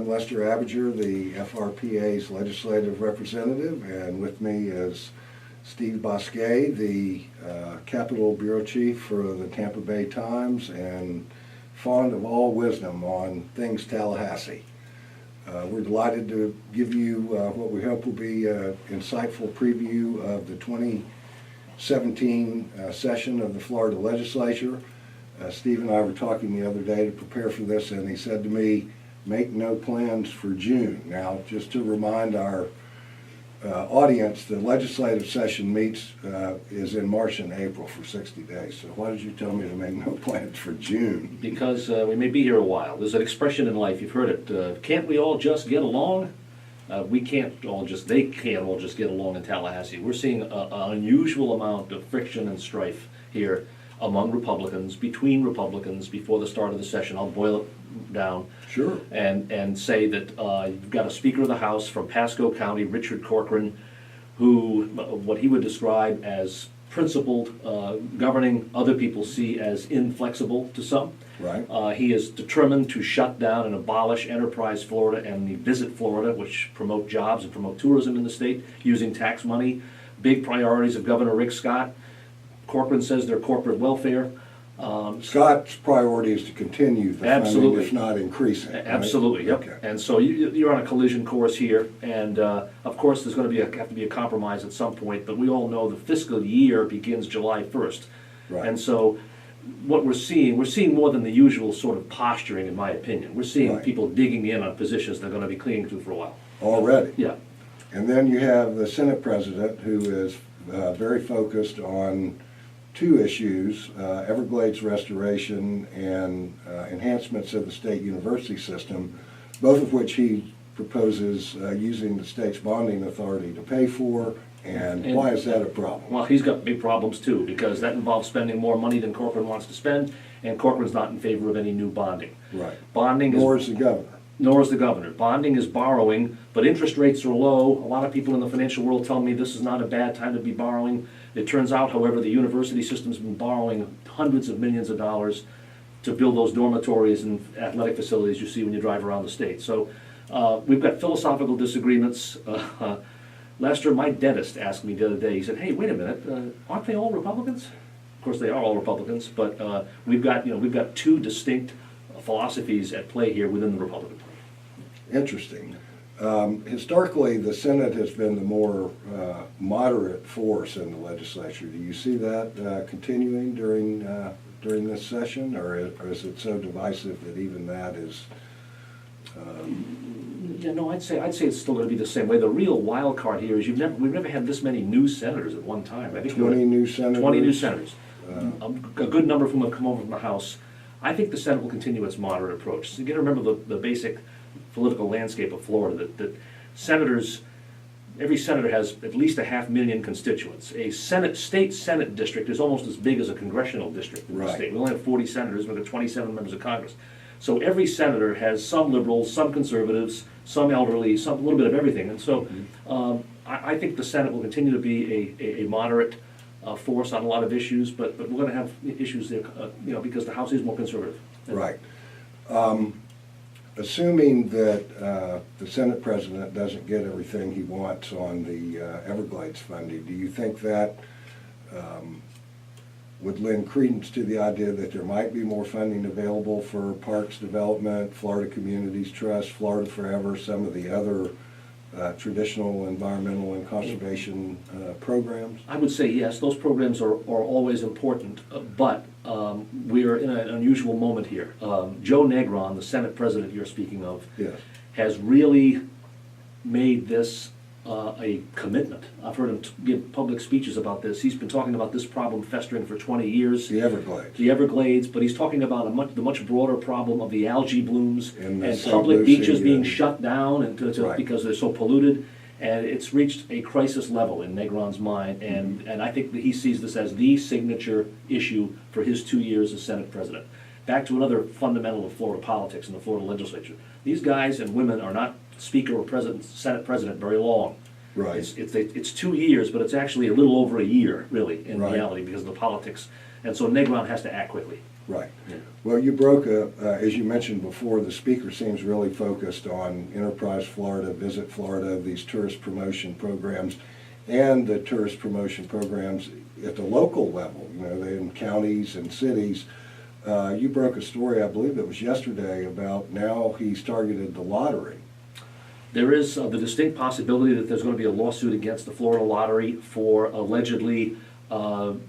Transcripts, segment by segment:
I'm Lester Abinger, the FRPA's legislative representative, and with me is Steve Bosquet, the Capitol Bureau Chief for the Tampa Bay Times and fond of all wisdom on things Tallahassee. We're delighted to give you what we hope will be an insightful preview of the 2017 session of the Florida Legislature. Steve and I were talking the other day to prepare for this, and he said to me, make no plans for June. Now, just to remind our audience, the legislative session is in March and April for 60 days. So why did you tell me to make no plans for June? Because we may be here a while. There's an expression in life, you've heard it, can't we all just get along? They can't all just get along in Tallahassee. We're seeing an unusual amount of friction and strife here among Republicans, between Republicans, before the start of the session. I'll boil it down. Sure. And say that you've got a Speaker of the House from Pasco County, Richard Corcoran, who, what he would describe as principled, governing other people see as inflexible to some. Right. He is determined to shut down and abolish Enterprise Florida and the Visit Florida, which promote jobs and promote tourism in the state using tax money. Big priorities of Governor Rick Scott. Corcoran says they're corporate welfare. Scott's priority is to continue the funding, if not increasing. Right? Absolutely, yep. Okay. And so you're on a collision course here, and of course there's going to have to be a compromise at some point, but we all know the fiscal year begins July 1st. Right. And so what we're seeing more than the usual sort of posturing, in my opinion. We're seeing people digging in on positions they're going to be clinging to for a while. Already? Yeah. And then you have the Senate President, who is very focused on two issues, Everglades restoration and enhancements of the state university system, both of which he proposes using the state's bonding authority to pay for. And why is that a problem? Well, he's got big problems too, because that involves spending more money than Corcoran wants to spend, and Corcoran's not in favor of any new bonding. Right. Nor is the governor. Nor is the governor. Bonding is borrowing, but interest rates are low. A lot of people in the financial world tell me this is not a bad time to be borrowing. It turns out, however, the university system's been borrowing hundreds of millions of dollars to build those dormitories and athletic facilities you see when you drive around the state. So we've got philosophical disagreements. Lester, my dentist, asked me the other day, he said, hey, wait a minute, aren't they all Republicans? Of course they are all Republicans, but we've got two distinct philosophies at play here within the Republican Party. Interesting. Historically, the Senate has been the more moderate force in the legislature. Do you see that continuing during this session, or is it so divisive that even that is? Yeah, no, I'd say it's still going to be the same way. The real wild card here is we've never had this many new senators at one time. I think 20 new senators. 20 new senators. A good number of whom have come over from the House. I think the Senate will continue its moderate approach. So you got to remember the basic political landscape of Florida, that senators, every senator has at least 500,000 constituents. A state Senate district is almost as big as a congressional district in the state. We only have 40 senators, we've got 27 members of Congress. So every senator has some liberals, some conservatives, some elderly, a little bit of everything. And so I think the Senate will continue to be a moderate force on a lot of issues, but we're going to have issues there, because the House is more conservative. Right. Assuming that the Senate President doesn't get everything he wants on the Everglades funding, do you think that would lend credence to the idea that there might be more funding available for parks development, Florida Communities Trust, Florida Forever, some of the other traditional environmental and conservation programs? I would say yes, those programs are always important, but we are in an unusual moment here. Joe Negron, the Senate President you're speaking of, yes, has really made this a commitment. I've heard him give public speeches about this. He's been talking about this problem festering for 20 years. The Everglades. The Everglades, but he's talking about the much broader problem of the algae blooms and public Lucie beaches being shut down right. because they're so polluted. And it's reached a crisis level in Negron's mind, and I think that he sees this as the signature issue for his 2 years as Senate President. Back to another fundamental of Florida politics and the Florida legislature. These guys and women are not Speaker or President, Senate President very long. Right. It's 2 years, but it's actually a little over a year, really, in right. reality, because of the politics. And so Negron has to act quickly. Right. Yeah. Well, you broke as you mentioned before, the speaker seems really focused on Enterprise Florida, Visit Florida, these tourist promotion programs, and the tourist promotion programs at the local level, in counties and cities. You broke a story, I believe it was yesterday, about now he's targeted the lottery. There is the distinct possibility that there's going to be a lawsuit against the Florida Lottery for allegedly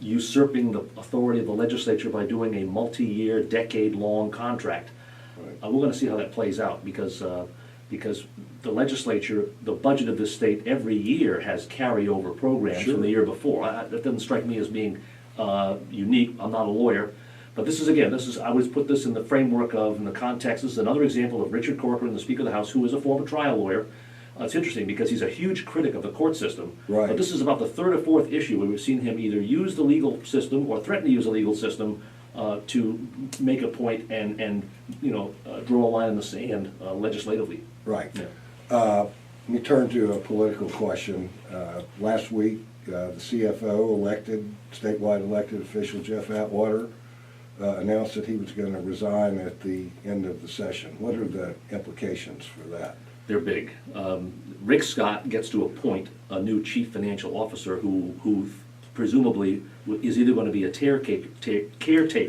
usurping the authority of the legislature by doing a multi-year, decade-long contract. Right. We're going to see how that plays out because the legislature, the budget of this state every year has carryover programs Sure. from the year before. That doesn't strike me as being unique. I'm not a lawyer. But this is, again, I would put this in the framework of, in the context, this is another example of Richard Corcoran, the Speaker of the House, who is a former trial lawyer. It's interesting because he's a huge critic of the court system. Right. But this is about the third or fourth issue where we've seen him either use the legal system or threaten to use the legal system to make a point and draw a line in the sand legislatively. Right. Yeah. Let me turn to a political question. Last week, the CFO, statewide elected official Jeff Atwater, announced that he was going to resign at the end of the session. What are the implications for that? They're big. Rick Scott gets to appoint a new chief financial officer who presumably is either going to be a caretaker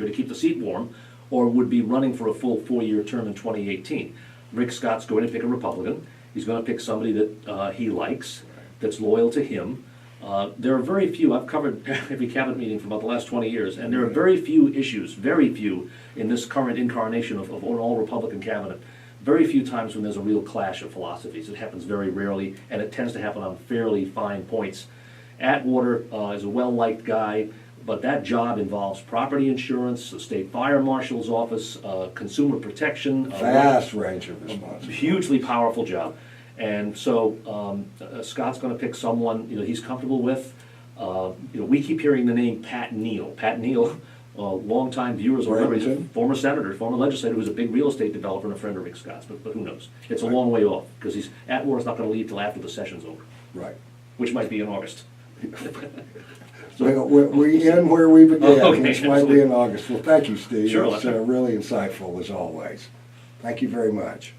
to keep the seat warm or would be running for a full 4-year term in 2018. Rick Scott's going to pick a Republican. He's going to pick somebody that he likes, that's loyal to him. There are very few, I've covered every cabinet meeting for about the last 20 years, and there are very few issues, very few, in this current incarnation of an all-Republican cabinet, very few times when there's a real clash of philosophies. It happens very rarely, and it tends to happen on fairly fine points. Atwater is a well-liked guy, but that job involves property insurance, the state fire marshal's office, consumer protection. Vast range of responsibilities. Hugely powerful job. And so Scott's going to pick someone he's comfortable with. We keep hearing the name Pat Neal. Pat Neal, longtime viewers will remember, he's a former senator, former legislator, who's a big real estate developer and a friend of Rick Scott's. But who knows? It's a long way off because Atwater's not going to leave till after the session's over, Right. which might be in August. Well, we end where we began, Okay, which might be absolutely. in August. Well, thank you, Steve. Sure, It's that's right. really insightful as always. Thank you very much.